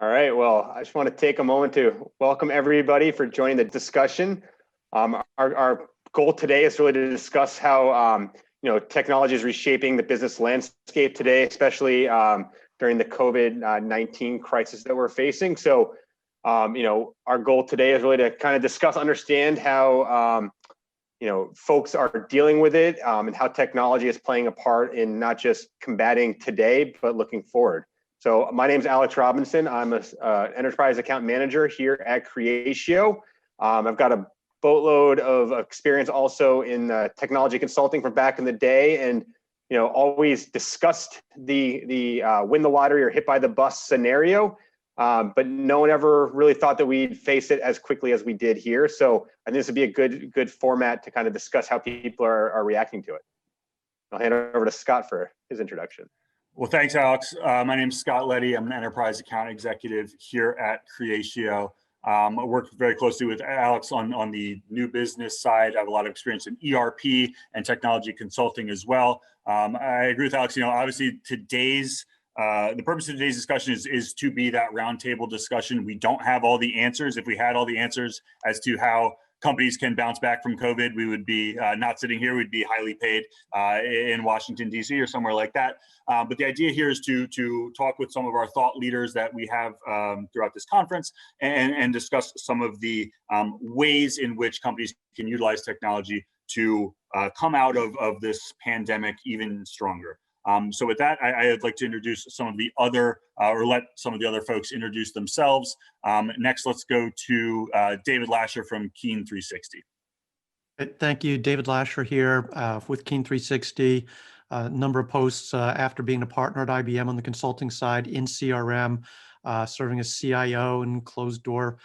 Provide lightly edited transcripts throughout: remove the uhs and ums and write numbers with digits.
All right, well, I just want to take a moment to welcome everybody for joining the discussion. Our goal today is really to discuss how technology is reshaping the business landscape today, especially during the COVID-19 crisis that we're facing. So, our goal today is really to kind of discuss, understand how folks are dealing with it, and how technology is playing a part in not just combating today, but looking forward. So my name is Alex Robinson. I'm an enterprise account manager here at Creatio. I've got a boatload of experience also in technology consulting from back in the day, and always discussed the win the lottery or hit by the bus scenario. But no one ever really thought that we'd face it as quickly as we did here. So I think this would be a good format to kind of discuss how people are reacting to it. I'll hand it over to Scott for his introduction. Well, thanks, Alex. My name is Scott Letty. I'm an enterprise account executive here at Creatio. I work very closely with Alex on the new business side. I have a lot of experience in ERP and technology consulting as well. I agree with Alex. Obviously the purpose of today's discussion is to be that roundtable discussion. We don't have all the answers. If we had all the answers as to how companies can bounce back from COVID, we would be not sitting here. We'd be highly paid in Washington, D.C. or somewhere like that. But the idea here is to talk with some of our thought leaders that we have throughout this conference and discuss some of the ways in which companies can utilize technology to come out of this pandemic even stronger. So with that, I'd like to introduce some of the other, or let some of the other folks introduce themselves. Next, let's go to David Lasher from Keen 360. Thank you, David Lasher here with Keen 360. A number of posts after being a partner at IBM on the consulting side in CRM, serving as CIO in closed door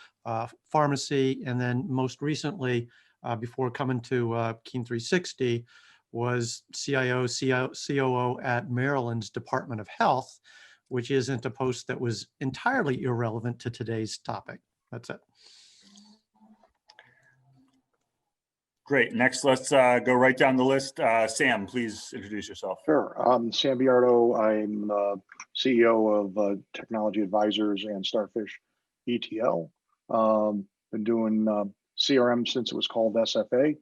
pharmacy, and then most recently, before coming to Keen 360, was CIO, COO at Maryland's Department of Health, which isn't a post that was entirely irrelevant to today's topic. That's it. Great. Next, let's go right down the list. Sam, please introduce yourself. Sure. Sam Biardo. I'm the CEO of Technology Advisors and Starfish ETL. Been doing CRM since it was called SFA.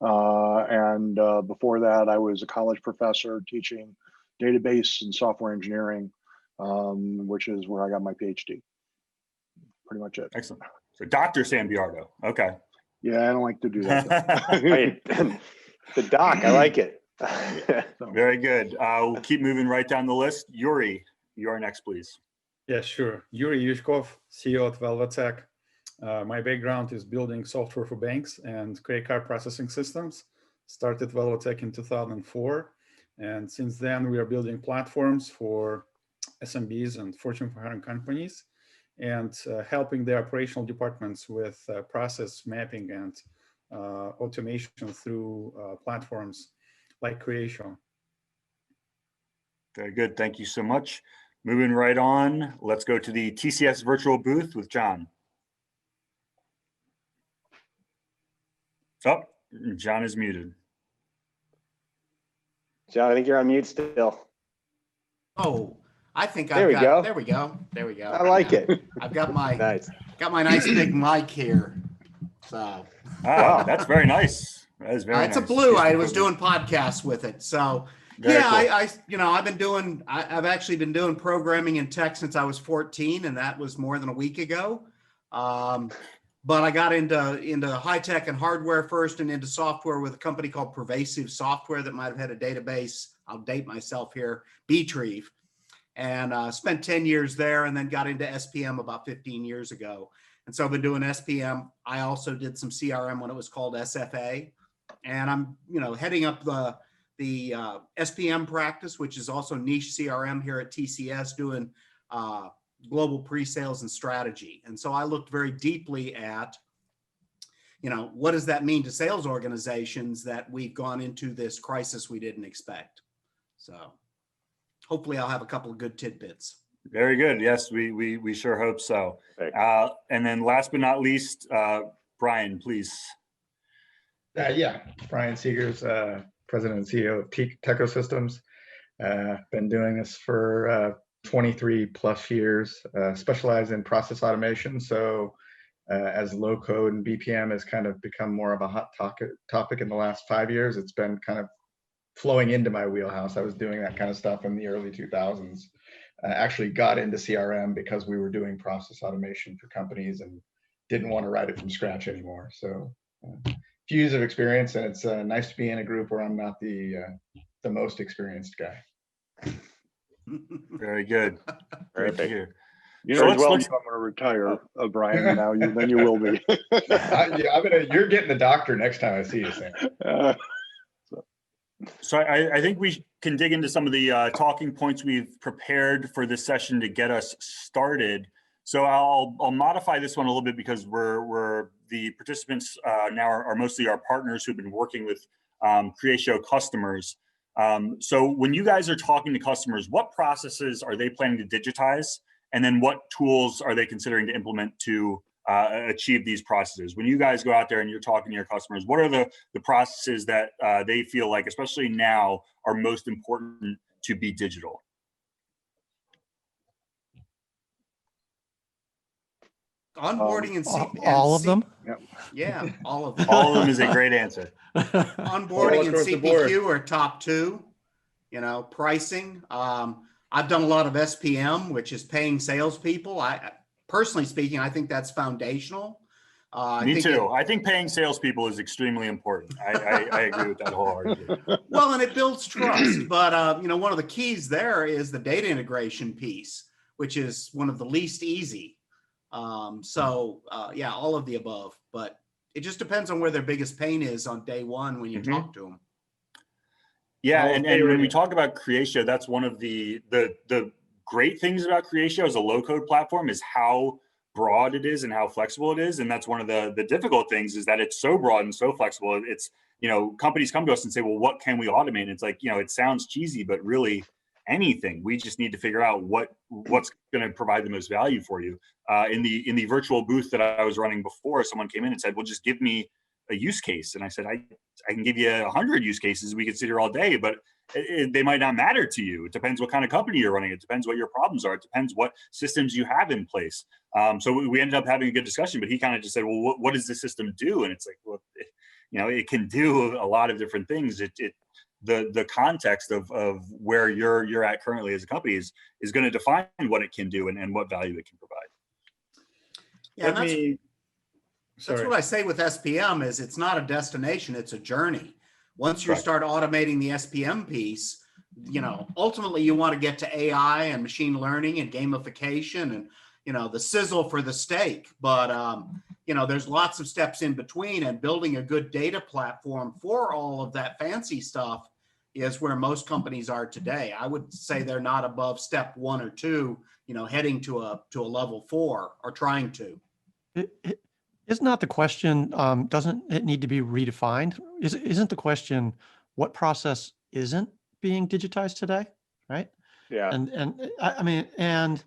And before that, I was a college professor teaching database and software engineering, which is where I got my PhD. Pretty much it. Excellent. So Dr. Sam Biardo. Okay. Yeah, I don't like to do that. Right. The doc, I like it. Very good. We'll keep moving right down the list. Yuri, you are next, please. Yeah, sure. Yuri Yushkov, CEO at Velvetech. My background is building software for banks and credit card processing systems. Started Velvetech in 2004. And since then, we are building platforms for SMBs and Fortune 500 companies and helping the operational departments with process mapping and automation through platforms like Creatio. Very good. Thank you so much. Moving right on, let's go to the TCS virtual booth with John. Oh, John is muted. John, I think you're on mute still. Oh, I think There we go. There we go. There we go. I like it. I've got my Nice. nice big mic here. So Wow, that's very nice. That is very nice. it's a blue. I was doing podcasts with it. So Very cool. I I've actually been doing programming in tech since I was 14, and that was more than a week ago. But I got into high tech and hardware first, and into software with a company called Pervasive Software that might have had a database. I'll date myself here, Btrieve, and spent 10 years there, and then got into SPM about 15 years ago. And so I've been doing SPM. I also did some CRM when it was called SFA, and I'm heading up the SPM practice, which is also niche CRM here at TCS, doing global pre-sales and strategy. And so I looked very deeply at, what does that mean to sales organizations that we've gone into this crisis we didn't expect? So hopefully I'll have a couple of good tidbits. Very good. Yes, we sure hope so. And then last but not least, Brian, please. Yeah, Brian Seegers, President and CEO of Teco Systems. Been doing this for 23 plus years, specialize in process automation. So as low code and BPM has kind of become more of a hot topic in the last 5 years, it's been kind of flowing into my wheelhouse. I was doing that kind of stuff in the early 2000s. Actually got into CRM because we were doing process automation for companies and didn't want to write it from scratch anymore. So a few years of experience, and it's nice to be in a group where I'm not the most experienced guy. Very good. Great to hear. You So know, let's- well, let's- I'm going to retire, Brian. Now then you will be. You're getting the doctor next time I see you, Sam. So I think we can dig into some of the talking points we've prepared for this session to get us started. So I'll modify this one a little bit because we're the participants now are mostly our partners who've been working with Creatio customers. So when you guys are talking to customers, what processes are they planning to digitize? And then what tools are they considering to implement to achieve these processes? When you guys go out there and you're talking to your customers, what are the processes that they feel like, especially now, are most important to be digital? Onboarding and all of them. Yeah, all of them. All of them is a great answer. Onboarding and across the board. CPQ are top two. You know, pricing. I've done a lot of SPM, which is paying salespeople. I personally speaking, I think that's foundational. Me too. I think paying salespeople is extremely important. I agree with that wholeheartedly. Well, and it builds trust. But you know, one of the keys there is the data integration piece, which is one of the least easy. Yeah, all of the above. But it just depends on where their biggest pain is on day one when you talk to them. Yeah, and when we talk about Creatio, that's one of the great things about Creatio as a low-code platform is how broad it is and how flexible it is. And that's one of the difficult things is that it's so broad and so flexible. It's, you know, companies come to us and say, well, what can we automate? And it's like, you know, it sounds cheesy, but really anything. We just need to figure out what's going to provide the most value for you. In the virtual booth that I was running before, someone came in and said, well, just give me a use case. And I said, I can give you 100 use cases we could sit here all day, but they might not matter to you. It depends what kind of company you're running. It depends what your problems are. It depends what systems you have in place. So we ended up having a good discussion, but he kind of just said, well, what does the system do? And it's like, well, you know, it can do a lot of different things. The context of where you're at currently as a company is going to define what it can do and what value it can provide. Yeah, that's what I say with SPM is it's not a destination, it's a journey. Once you start automating the SPM piece, you know, ultimately you want to get to AI and machine learning and gamification and, you know, the sizzle for the steak. But, you know, there's lots of steps in between, and building a good data platform for all of that fancy stuff is where most companies are today. I would say they're not above step 1 or 2, you know, heading to a level 4 or trying to. Isn't that the question? Doesn't it need to be redefined? Isn't the question what process isn't being digitized today, right? Yeah. And I mean, and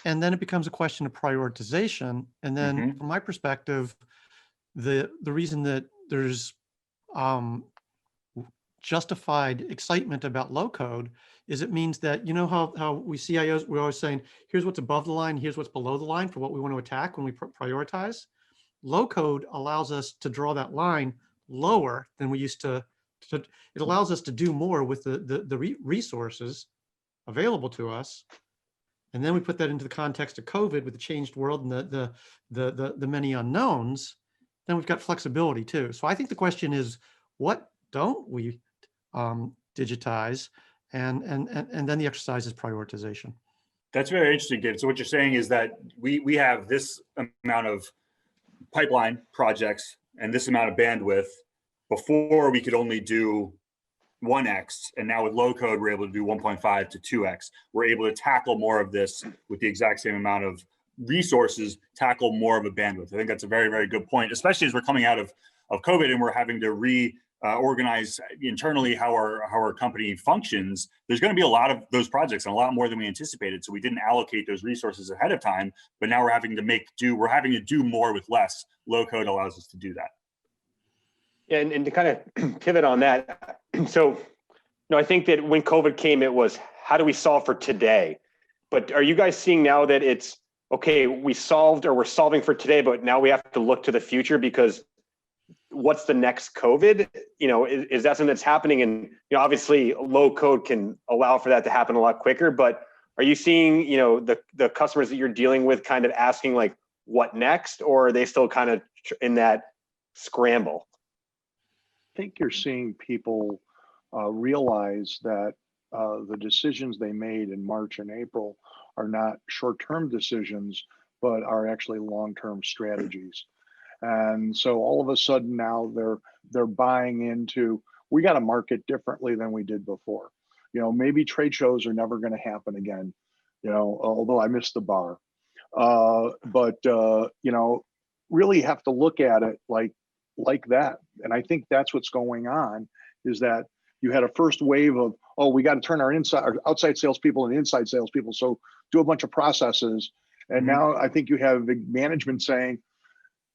then it becomes a question of prioritization. And then from my perspective, the reason that there's justified excitement about low code is it means that, you know, how we CIOs, we're always saying, here's what's above the line, here's what's below the line for what we want to attack when we prioritize. Low code allows us to draw that line lower than we used to. It allows us to do more with the resources available to us. And then we put that into the context of COVID with the changed world and the many unknowns. Then we've got flexibility too. So I think the question is, what don't we digitize? And then the exercise is prioritization. That's very interesting, David. So what you're saying is that we have this amount of pipeline projects and this amount of bandwidth. Before we could only do 1x, and now with low code we're able to do 1.5 to 2x. We're able to tackle more of this with the exact same amount of resources, tackle more of a bandwidth. I think that's a very, very good point, especially as we're coming out of COVID and we're having to organize internally how our company functions. There's going to be a lot of those projects and a lot more than we anticipated. So we didn't allocate those resources ahead of time, but now we're having to make do. We're having to do more with less. Low code allows us to do that. Yeah, and to kind of pivot on that, so I think that when COVID came, it was how do we solve for today? But are you guys seeing now that it's, okay, we solved or we're solving for today, but now we have to look to the future because what's the next COVID? Is that something that's happening? And obviously low code can allow for that to happen a lot quicker, but are you seeing, the customers that you're dealing with kind of asking like, what next? Or are they still kind of in that scramble? I think you're seeing people realize that the decisions they made in March and April are not short-term decisions, but are actually long-term strategies. And so all of a sudden now they're buying into, we got to market differently than we did before. Maybe trade shows are never going to happen again, although I missed the bar. But really have to look at it like that. And I think that's what's going on, is that you had a first wave of, oh, we got to turn our outside salespeople and inside salespeople. So do a bunch of processes. And now I think you have the management saying,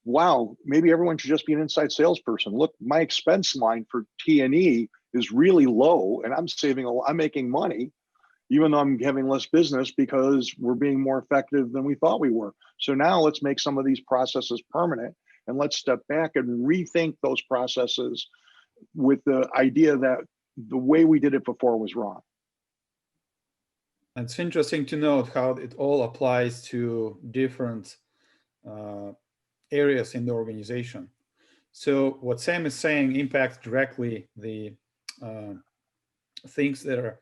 wow, maybe everyone should just be an inside salesperson. Look, my expense line for T&E is really low and I'm making money, even though I'm having less business because we're being more effective than we thought we were. So now let's make some of these processes permanent and let's step back and rethink those processes with the idea that the way we did it before was wrong. It's interesting to note how it all applies to different areas in the organization. So what Sam is saying impacts directly the things that are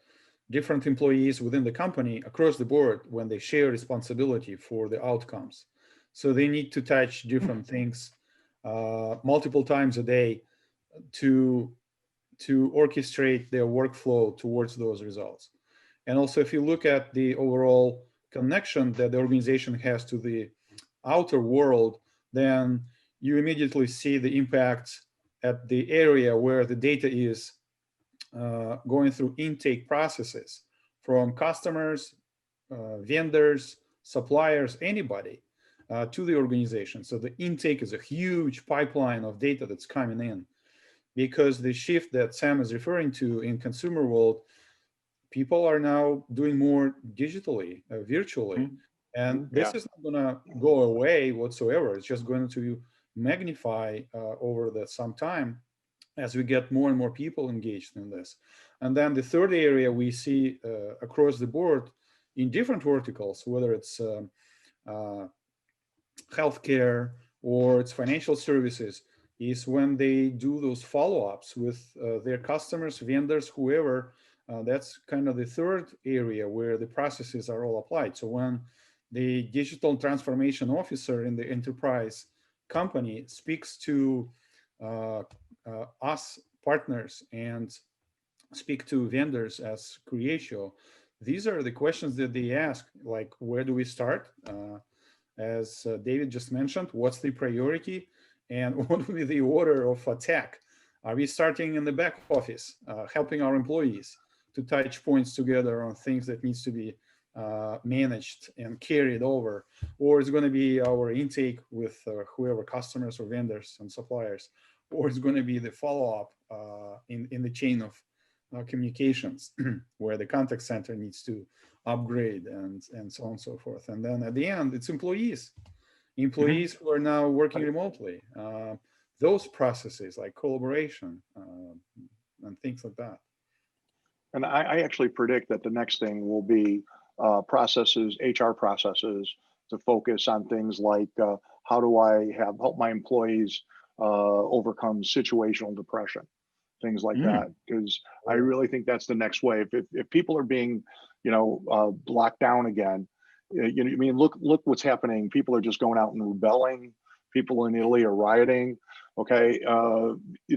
different employees within the company across the board when they share responsibility for the outcomes. So they need to touch different things multiple times a day to orchestrate their workflow towards those results. And also, if you look at the overall connection that the organization has to the outer world, then you immediately see the impact at the area where the data is going through intake processes from customers, vendors, suppliers, anybody to the organization. So the intake is a huge pipeline of data that's coming in, because the shift that Sam is referring to in consumer world, people are now doing more digitally, virtually. And this is not going to go away whatsoever. It's just going to magnify over some time as we get more and more people engaged in this. And then the third area we see across the board in different verticals, whether it's healthcare or it's financial services, is when they do those follow-ups with their customers, vendors, whoever. That's kind of the third area where the processes are all applied. So when the digital transformation officer in the enterprise company speaks to us partners and speak to vendors as Creatio, these are the questions that they ask, like, where do we start? As David just mentioned, what's the priority? And what will be the order of attack? Are we starting in the back office, helping our employees to touch points together on things that needs to be managed and carried over? Or is it going to be our intake with whoever, customers or vendors and suppliers? Or is it going to be the follow-up in the chain of communications where the contact center needs to upgrade and so on and so forth? And then at the end, it's employees who are now working remotely. Those processes like collaboration and things like that. And I actually predict that the next thing will be processes, HR processes, to focus on things like how do I help my employees overcome situational depression, things like that. Because I really think that's the next wave. If people are being, locked down again, look what's happening. People are just going out and rebelling. People in Italy are rioting. Okay,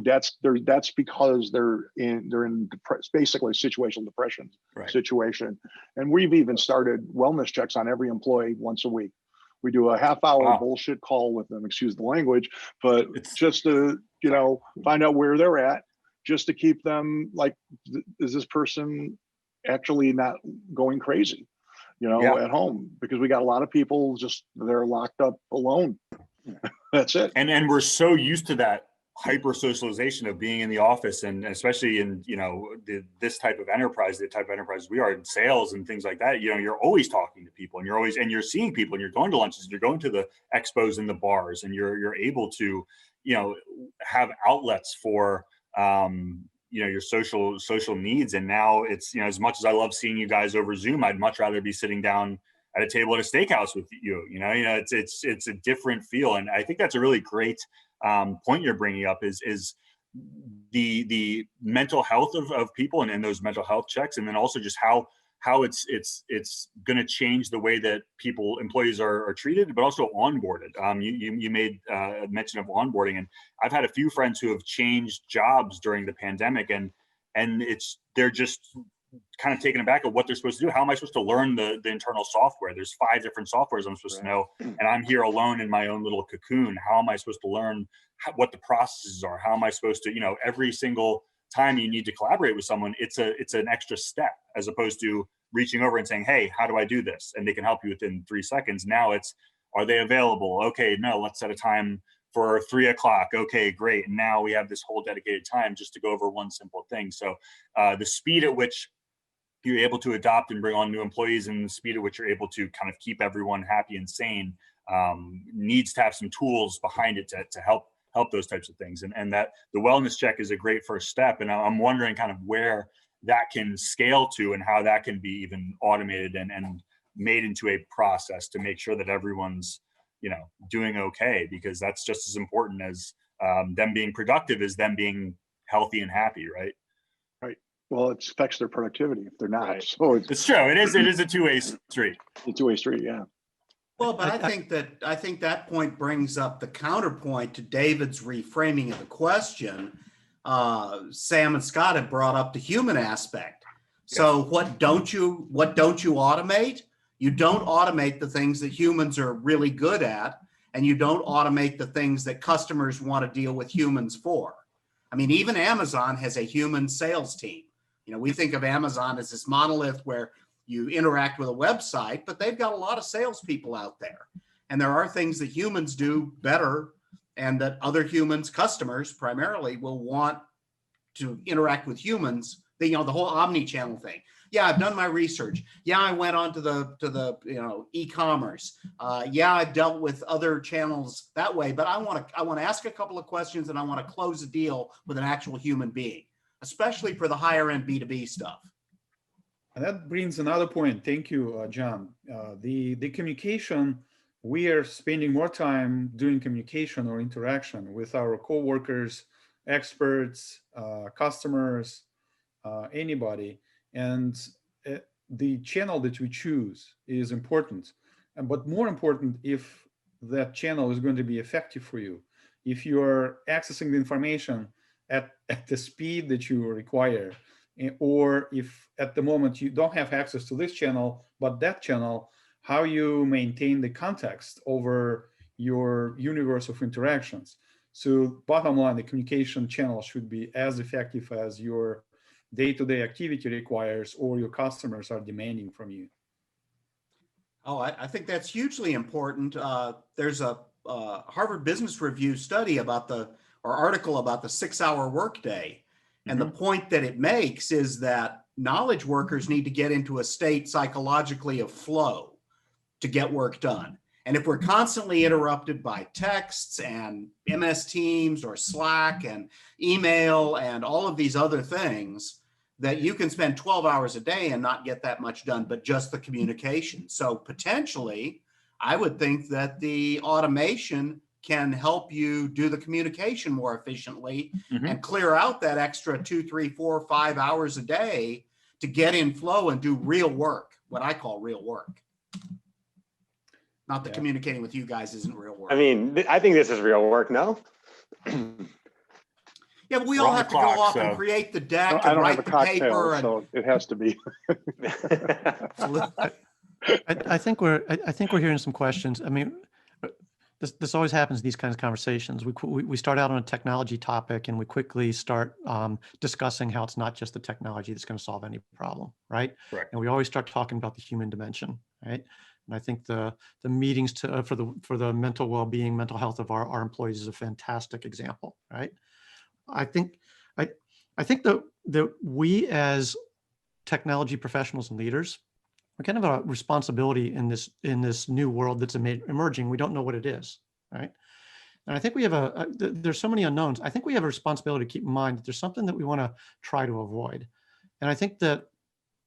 that's because they're in basically situational depression situation. And we've even started wellness checks on every employee once a week. We do a half-hour bullshit call with them, excuse the language, but just to find out where they're at, just to keep them like, is this person actually not going crazy, at home? Because we got a lot of people they're locked up alone. That's it. And we're so used to that hyper socialization of being in the office, and especially in, you know, this type of enterprise, the type of enterprise we are in sales and things like that, you know, you're always talking to people, and you're seeing people, and you're going to lunches, and you're going to the expos and the bars, and you're able to, you know, have outlets for, you know, your social needs. And now it's, you know, as much as I love seeing you guys over Zoom, I'd much rather be sitting down at a table at a steakhouse with you. You know, it's a different feel. And I think that's a really great point you're bringing up, is the mental health of people, and those mental health checks, and then also just how it's going to change the way that employees are treated, but also onboarded. You made mention of onboarding, and I've had a few friends who have changed jobs during the pandemic, and they're just kind of taken aback at what they're supposed to do. How am I supposed to learn the internal software? There's 5 different softwares I'm supposed to know, and I'm here alone in my own little cocoon. How am I supposed to learn what the processes are? How am I supposed to, you know, every single time you need to collaborate with someone, it's an extra step, as opposed to reaching over and saying, hey, how do I do this? And they can help you within 3 seconds. Now it's, are they available? Okay, no, let's set a time for 3 o'clock. Okay, great. And now we have this whole dedicated time just to go over one simple thing. So the speed at which you're able to adopt and bring on new employees, and the speed at which you're able to kind of keep everyone happy and sane, needs to have some tools behind it to help those types of things. And that the wellness check is a great first step. And I'm wondering kind of where that can scale to, and how that can be even automated and made into a process to make sure that everyone's, you know, doing okay, because that's just as important as them being productive as them being healthy and happy, right? Right. Well, it affects their productivity if they're not. Right. So It's true. It is a two-way street. a two-way street. Yeah. Well, but I think that point brings up the counterpoint to David's reframing of the question. Sam and Scott have brought up the human aspect. So what don't you automate? You don't automate the things that humans are really good at, and you don't automate the things that customers want to deal with humans for. I mean, even Amazon has a human sales team. You know, we think of Amazon as this monolith where you interact with a website, but they've got a lot of salespeople out there. And there are things that humans do better, and that other humans, customers primarily, will want to interact with humans. The whole omni-channel thing. Yeah, I've done my research. Yeah, I went on to the e-commerce. Yeah, I've dealt with other channels that way, but I want to ask a couple of questions, and I want to close a deal with an actual human being, especially for the higher end B2B stuff. And that brings another point. Thank you, John. The communication, we are spending more time doing communication or interaction with our coworkers, experts, customers, anybody. And the channel that we choose is important. But more important, if that channel is going to be effective for you. If you're accessing the information at the speed that you require, or if at the moment you don't have access to this channel, but that channel, how you maintain the context over your universe of interactions. So bottom line, the communication channel should be as effective as your day-to-day activity requires, or your customers are demanding from you. Oh, I think that's hugely important. There's a Harvard Business Review study article about the 6-hour workday. And the point that it makes is that knowledge workers need to get into a state psychologically of flow to get work done. And if we're constantly interrupted by texts and MS Teams or Slack and email and all of these other things, that you can spend 12 hours a day and not get that much done, but just the communication. So potentially, I would think that the automation can help you do the communication more efficiently and clear out that extra 2, 3, 4, 5 hours a day to get in flow and do real work, what I call real work. Not that communicating with you guys isn't real work. I mean, I think this is real work, no? Yeah, but we all have to go off and create the deck I and don't have write a the cocktail, paper. so it has to be. I think we're hearing some questions. I mean, this always happens in these kinds of conversations. We start out on a technology topic, and we quickly start discussing how it's not just the technology that's going to solve any problem, right? Correct. And we always start talking about the human dimension, right? And I think the meetings for the mental well-being, mental health of our employees is a fantastic example, right? I think that we as technology professionals and leaders, we kind of have a responsibility in this new world that's emerging. We don't know what it is, right? And I think we have there's so many unknowns. I think we have a responsibility to keep in mind that there's something that we want to try to avoid. And I think that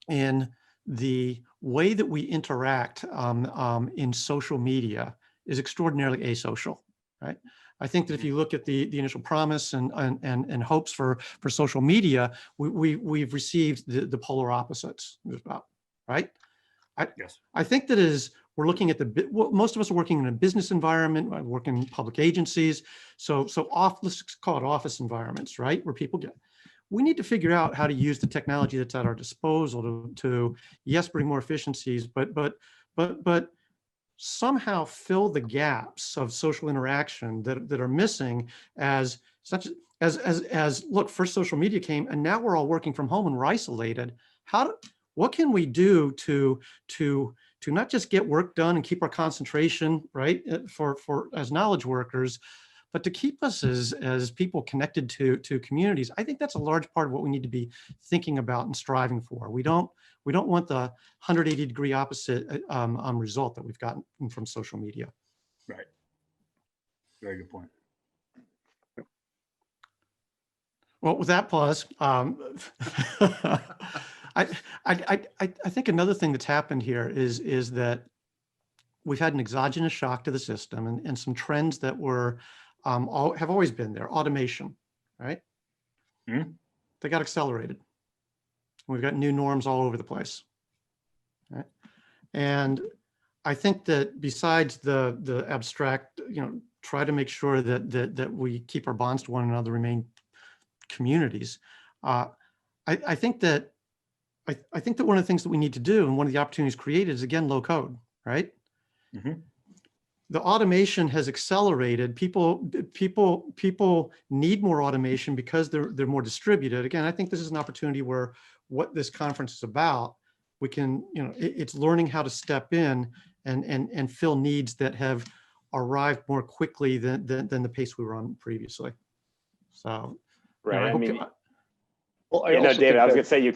in the way that we interact in social media is extraordinarily asocial, right? I think that if you look at the initial promise and hopes for social media, we've received the polar opposites, right? Yes. I think that we're looking at most of us are working in a business environment, working in public agencies. So let's call it office environments, right? Where we need to figure out how to use the technology that's at our disposal to yes, bring more efficiencies, but somehow fill the gaps of social interaction that are missing as look, first social media came and now we're all working from home and we're isolated. What can we do to not just get work done and keep our concentration, right, for as knowledge workers, but to keep us as people connected to communities? I think that's a large part of what we need to be thinking about and striving for. We don't want the 180-degree opposite result that we've gotten from social media. Right. Very good point. Well, with that pause, I think another thing that's happened here is that we've had an exogenous shock to the system and some trends that have always been there. Automation, right? Mm-hmm. They got accelerated. We've got new norms all over the place, right? And I think that besides the abstract, try to make sure that we keep our bonds to one another, remain communities. I think that one of the things that we need to do, and one of the opportunities created, is again low code, right? Mm-hmm. The automation has accelerated. People need more automation because they're more distributed. Again, I think this is an opportunity where what this conference is about, we can, it's learning how to step in and fill needs that have arrived more quickly than the pace we were on previously. So, right. Well, David, I was going to say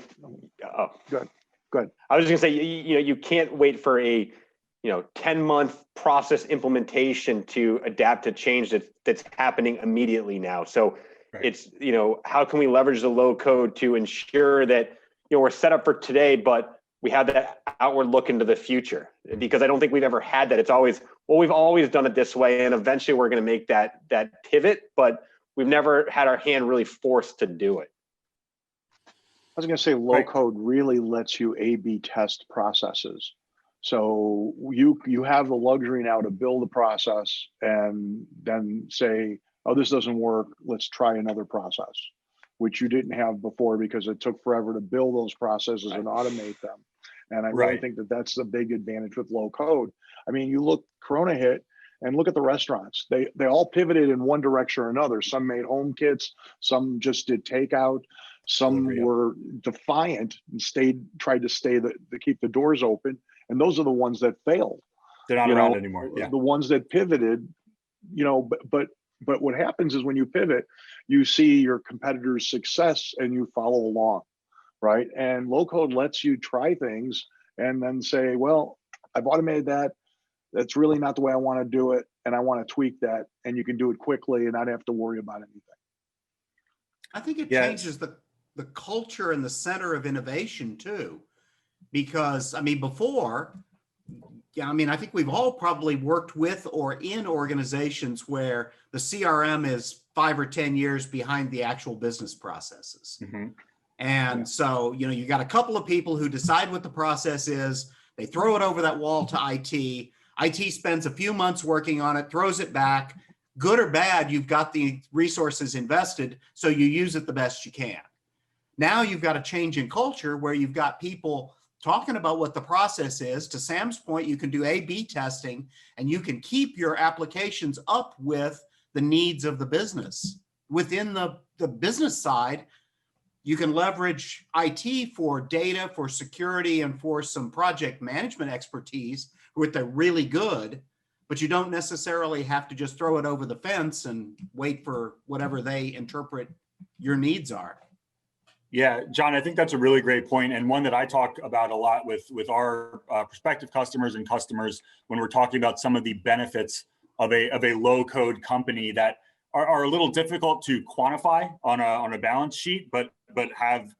Go ahead. I was just going to say, you can't wait for a 10-month process implementation to adapt to change that's happening immediately now. So right. It's, how can we leverage the low code to ensure that, we're set up for today, but we have that outward look into the future? Because I don't think we've ever had that. It's always, we've always done it this way. And eventually we're going to make that pivot, but we've never had our hand really forced to do it. I was going to say low code really lets you A/B test processes. So you have the luxury now to build a process and then say, oh, this doesn't work, let's try another process, which you didn't have before because it took forever to build those processes and automate them. And I really think that that's the big advantage with low code. I mean, you look, Corona hit, and look at the restaurants. They all pivoted in one direction or another. Some made home kits, some just did takeout, some were defiant and tried to keep the doors open. And those are the ones that failed. They're not around anymore. Yeah. The ones that pivoted, but what happens is when you pivot, you see your competitor's success and you follow along, right? And low code lets you try things and then say, well, I've automated that. That's really not the way I want to do it. And I want to tweak that. And you can do it quickly and not have to worry about anything. I think it changes the culture and the center of innovation too. Because, before, I think we've all probably worked with or in organizations where the CRM is 5 or 10 years behind the actual business processes. Mm-hmm. And so, you got a couple of people who decide what the process is. They throw it over that wall to IT. IT spends a few months working on it, throws it back. Good or bad, you've got the resources invested, so you use it the best you can. Now you've got a change in culture where you've got people talking about what the process is. To Sam's point, you can do A/B testing and you can keep your applications up with the needs of the business. Within the business side, you can leverage IT for data, for security, and for some project management expertise with the really good, but you don't necessarily have to just throw it over the fence and wait for whatever they interpret your needs are. Yeah, John, I think that's a really great point, and one that I talk about a lot with our prospective customers and customers when we're talking about some of the benefits of a low code company that are a little difficult to quantify on a balance sheet, but have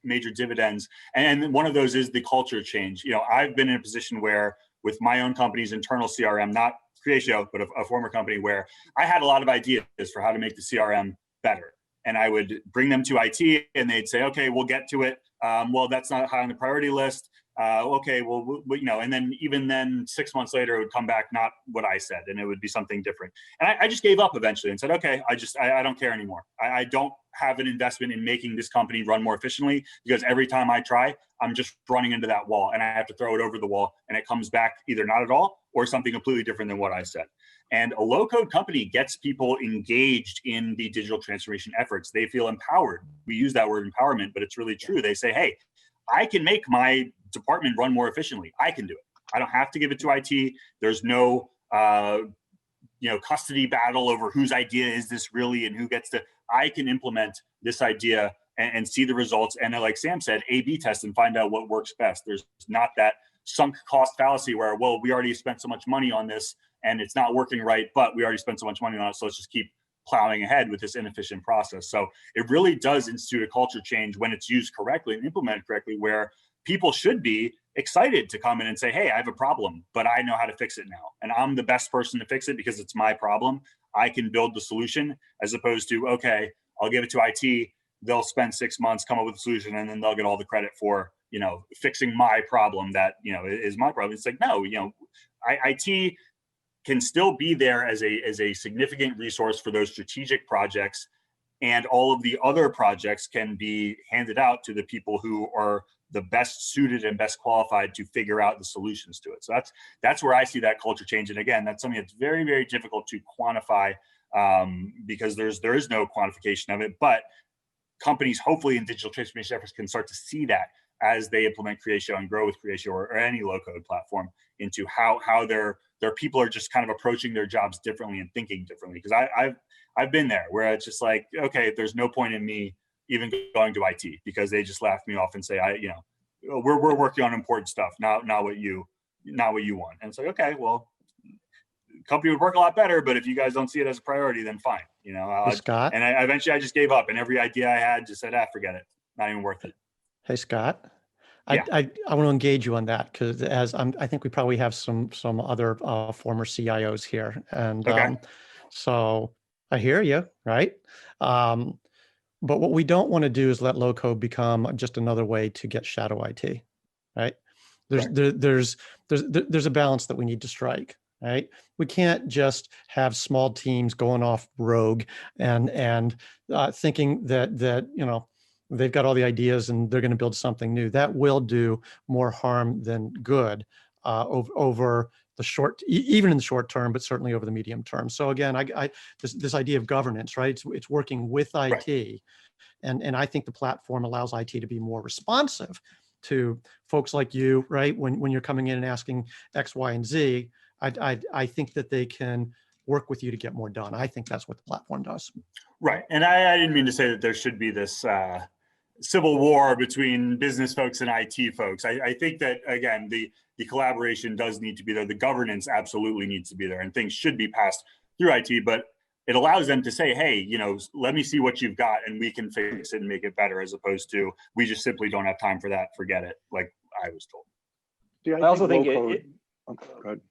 major dividends. And one of those is the culture change. I've been in a position where with my own company's internal CRM, not Creatio, but a former company, where I had a lot of ideas for how to make the CRM better. And I would bring them to IT and they'd say, okay, we'll get to it. Well, that's not high on the priority list. Okay, well, and then even then 6 months later, it would come back, not what I said, and it would be something different. And I just gave up eventually and said, okay, I don't care anymore. I don't have an investment in making this company run more efficiently, because every time I try, I'm just running into that wall and I have to throw it over the wall and it comes back either not at all or something completely different than what I said. And a low-code company gets people engaged in the digital transformation efforts. They feel empowered. We use that word empowerment, but it's really true. They say, hey, I can make my department run more efficiently. I can do it. I don't have to give it to IT. There's no custody battle over whose idea is this really and who gets to. I can implement this idea and see the results. And like Sam said, A/B test and find out what works best. There's not that sunk cost fallacy where, well, we already spent so much money on this and it's not working right, but we already spent so much money on it, so let's just keep plowing ahead with this inefficient process. So it really does institute a culture change when it's used correctly and implemented correctly, where people should be excited to come in and say, hey, I have a problem, but I know how to fix it now. And I'm the best person to fix it because it's my problem. I can build the solution, as opposed to, okay, I'll give it to IT. They'll spend 6 months, come up with a solution, and then they'll get all the credit for, fixing my problem that, is my problem. It's like, no, IT can still be there as a significant resource for those strategic projects, and all of the other projects can be handed out to the people who are the best suited and best qualified to figure out the solutions to it. So that's where I see that culture change. And again, that's something that's very, very difficult to quantify, because there is no quantification of it. But companies, hopefully in digital transformation efforts, can start to see that as they implement Creatio and grow with Creatio or any low-code platform, into how their people are just kind of approaching their jobs differently and thinking differently. Because I've been there where it's just like, okay, there's no point in me even going to IT, because they just laugh me off and say, we're working on important stuff, not what you want. And it's like, okay, well, the company would work a lot better, but if you guys don't see it as a priority, then fine. Scott. And I eventually just gave up, and every idea I had just said, forget it, not even worth it. Hey, Scott. Yeah. I want to engage you on that, because I think we probably have some other former CIOs here, and Okay. so I hear you, right? But what we don't want to do is let low code become just another way to get shadow IT, right? There's a balance that we need to strike, right? We can't just have small teams going off rogue and thinking that they've got all the ideas and they're going to build something new. That will do more harm than good over the even in the short term, but certainly over the medium term. So again, this idea of governance, right? It's working with IT, right. And I think the platform allows IT to be more responsive to folks like you, right? When you're coming in and asking X, Y, and Z, I think that they can work with you to get more done. I think that's what the platform does. Right, and I didn't mean to say that there should be this civil war between business folks and IT folks. I think that, again, the collaboration does need to be there. The governance absolutely needs to be there, and things should be passed through IT, but it allows them to say, hey, let me see what you've got and we can fix it and make it better, as opposed to, we just simply don't have time for that, forget it, like I was told. Yeah, I also think go ahead.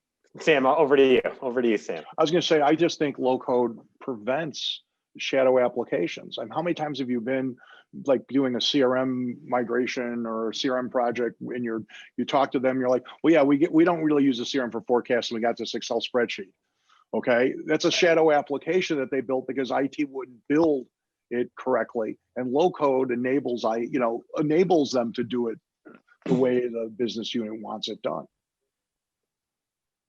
Sam, over to you, Sam. I was going to say, I just think low code prevents shadow applications. And how many times have you been like doing a CRM migration or a CRM project, and you talk to them, you're like, well, yeah, we don't really use the CRM for forecasting. We got this Excel spreadsheet. Okay, that's a shadow application that they built because IT wouldn't build it correctly, and low code enables them to do it the way the business unit wants it done.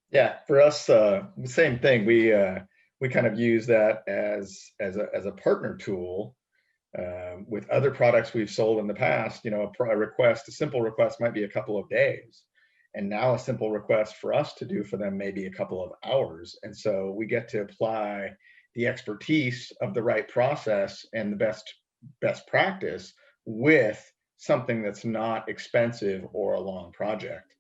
Yeah, for us, the same thing. We kind of use that as a partner tool with other products we've sold in the past. A simple request might be a couple of days, And now a simple request for us to do for them may be a couple of hours. And so we get to apply the expertise of the right process and the best practice with something that's not expensive or a long project.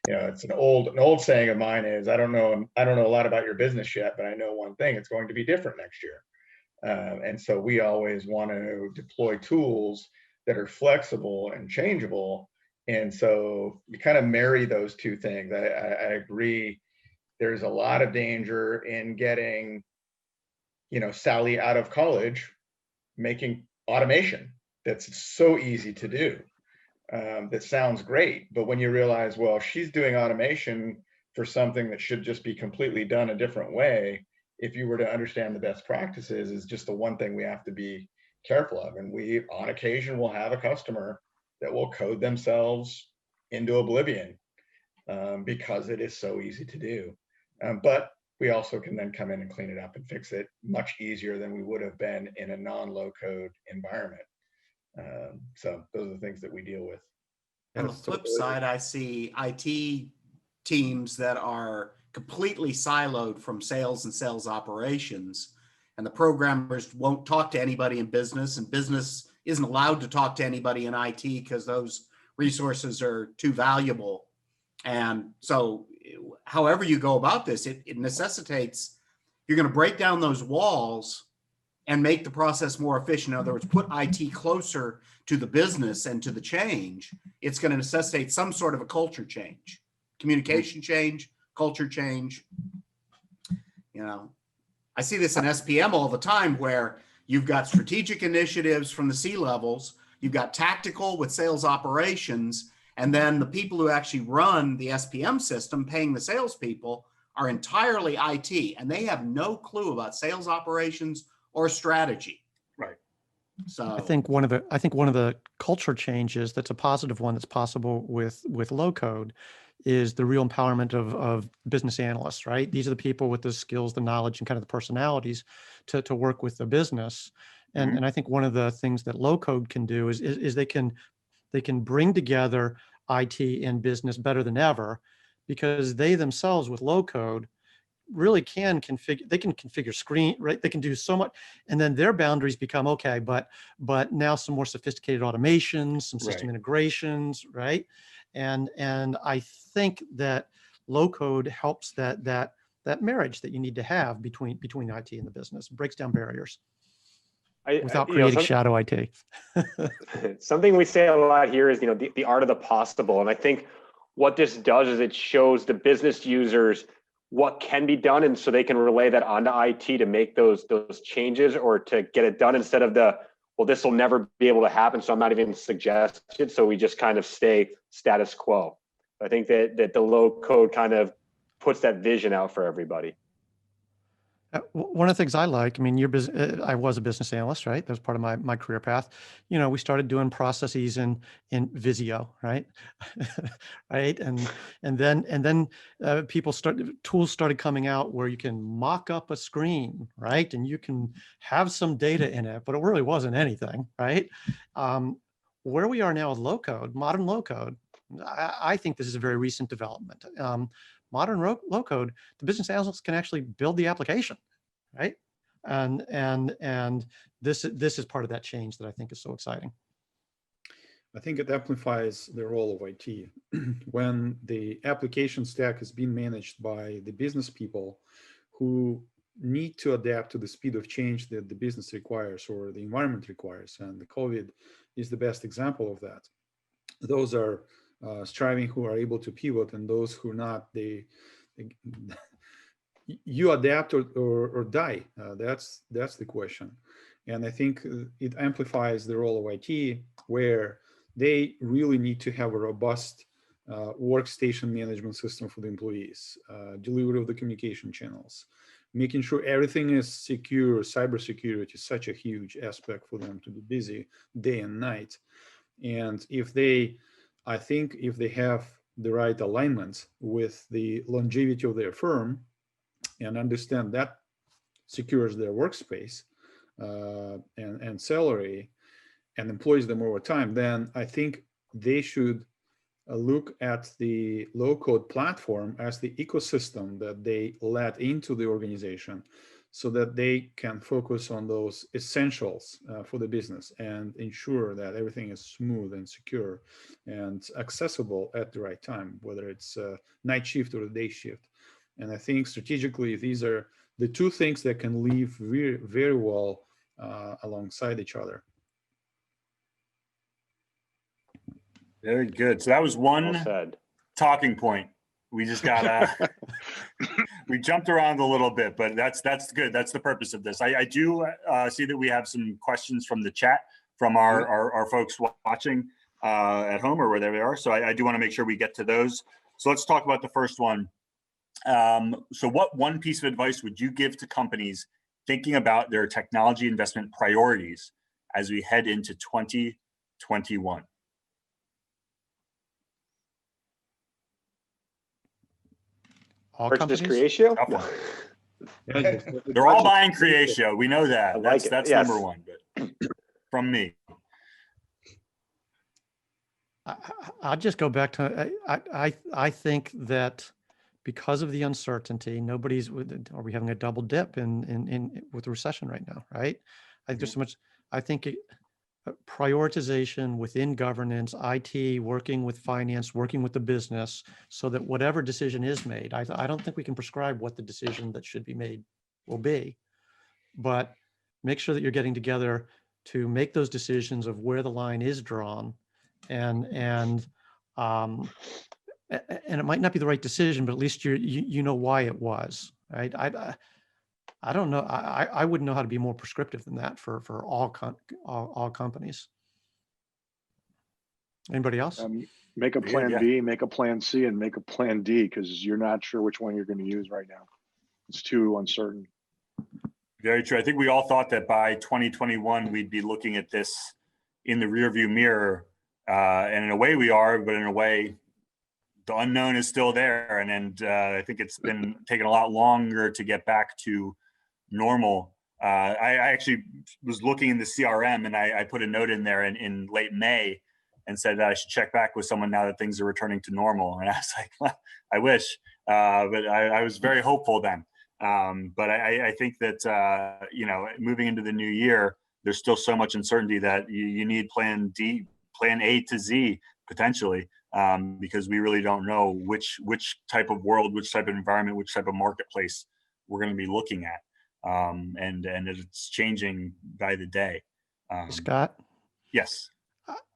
It's an old saying of mine is, I don't know a lot about your business yet, but I know one thing: it's going to be different next year. And so we always want to deploy tools that are flexible and changeable. And so you kind of marry those two things. I agree. There's a lot of danger in getting, Sally out of college making automation that's so easy to do. That sounds great, but when you realize, well, she's doing automation for something that should just be completely done a different way, if you were to understand the best practices, is just the one thing we have to be careful of. And we, on occasion, will have a customer that will code themselves into oblivion because it is so easy to do. But we also can then come in and clean it up and fix it much easier than we would have been in a non-low-code environment. So those are the things that we deal with. On the flip side, I see IT teams that are completely siloed from sales and sales operations, and the programmers won't talk to anybody in business, and business isn't allowed to talk to anybody in IT because those resources are too valuable. And so however you go about this, it necessitates, you're going to break down those walls and make the process more efficient. In other words, put IT closer to the business and to the change. It's going to necessitate some sort of a culture change, communication change, culture change. I see this in SPM all the time, where you've got strategic initiatives from the C-levels, you've got tactical with sales operations, and then the people who actually run the SPM system, paying the salespeople, are entirely IT, and they have no clue about sales operations or strategy. Right. So I think one of the culture changes that's a positive one that's possible with low code is the real empowerment of business analysts, right? These are the people with the skills, the knowledge, and kind of the personalities to work with the business. And, and I think one of the things that low code can do is they can bring together IT and business better than ever, because they themselves with low code really can configure screen, right? They can do so much, and then their boundaries become okay, but now some more sophisticated automations, some system integrations, right? And I think that low code helps that marriage that you need to have between IT and the business, breaks down barriers without creating shadow IT. Something we say a lot here is, the art of the possible. And I think what this does is it shows the business users what can be done, and so they can relay that onto IT to make those changes or to get it done, instead of well, this will never be able to happen, so I'm not even suggested. So we just kind of stay status quo. I think that the low code kind of puts that vision out for everybody. One of the things I like, I mean, I was a business analyst, right? That was part of my career path. We started doing processes in Visio, right? Right. And then tools started coming out where you can mock up a screen, right? And you can have some data in it, but it really wasn't anything, right? Where we are now with low code, modern low code, I think this is a very recent development. Modern low code, the business analysts can actually build the application, right? And this is part of that change that I think is so exciting. I think it amplifies the role of IT. When the application stack is being managed by the business people who need to adapt to the speed of change that the business requires or the environment requires, and the COVID is the best example of that. Those are striving who are able to pivot, and those who are not, you adapt or die. That's the question. And I think it amplifies the role of IT, where they really need to have a robust workstation management system for the employees, delivery of the communication channels, making sure everything is secure. Cybersecurity is such a huge aspect for them to be busy day and night. And I think if they have the right alignment with the longevity of their firm and understand that secures their workspace and salary and employs them over time, then I think they should look at the low-code platform as the ecosystem that they let into the organization, so that they can focus on those essentials for the business and ensure that everything is smooth and secure and accessible at the right time, whether it's night shift or the day shift. And I think strategically, these are the two things that can live very, very well alongside each other. Very good. So that was one Well said. talking point. We just got we jumped around a little bit, but that's good. That's the purpose of this. I do see that we have some questions from the chat from our folks watching at home or wherever they are. So I do want to make sure we get to those. So let's talk about the first one. So what one piece of advice would you give to companies thinking about their technology investment priorities as we head into 2021? All Purchase companies? Creatio? Tough No. one. They're all buying Creatio. We know that. I like That's it, yes. number one. But from me, I'll just go back to, I think that because of the uncertainty, are we having a double dip with the recession right now, right? I think there's so much, I think prioritization within governance, IT, working with finance, working with the business, so that whatever decision is made, I don't think we can prescribe what the decision that should be made will be, but make sure that you're getting together to make those decisions of where the line is drawn, and it might not be the right decision, but at least you know why it was, right? I don't know. I wouldn't know how to be more prescriptive than that for all companies. Anybody else? Make a plan Yeah. B, make a plan C, and make a plan D, because you're not sure which one you're going to use right now. It's too uncertain. very true. I think we all thought that by 2021 we'd be looking at this in the rearview mirror, and in a way we are, but in a way the unknown is still there, and I think it's been taking a lot longer to get back to normal. I actually was looking in the CRM, and I put a note in there in late May and said that I should check back with someone now that things are returning to normal. And I was like, well, I wish, but I was very hopeful then. But I think that, moving into the new year, there's still so much uncertainty that you need plan A to Z potentially, because we really don't know which type of world, which type of environment, which type of marketplace we're going to be looking at. And it's changing by the day. Scott? Yes.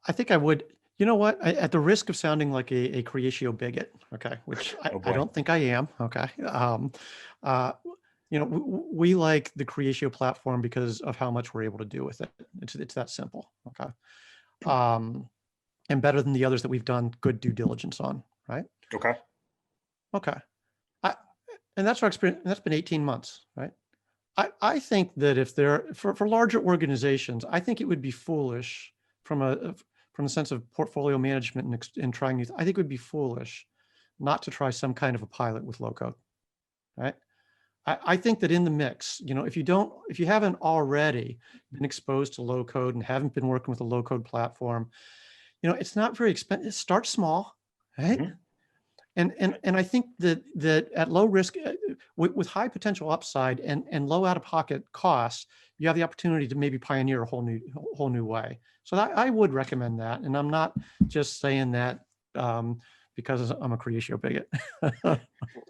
I think I would, you know what, at the risk of sounding like a Creatio bigot, okay, which I don't think I am, okay. We like the Creatio platform because of how much we're able to do with it. It's that simple, okay. And better than the others that we've done good due diligence on, right? Okay. Okay. And that's our experience. That's been 18 months, right? I think that if for larger organizations, I think it would be foolish from the sense of portfolio management and trying new, I think it would be foolish not to try some kind of a pilot with LowCode, right? I think that in the mix, if you haven't already been exposed to LowCode and haven't been working with a LowCode platform, it's not very expensive. Start small, right? Mm-hmm. And I think that at low risk, with high potential upside and low out-of-pocket costs, you have the opportunity to maybe pioneer a whole new way. So I would recommend that, and I'm not just saying that because I'm a Creatio bigot.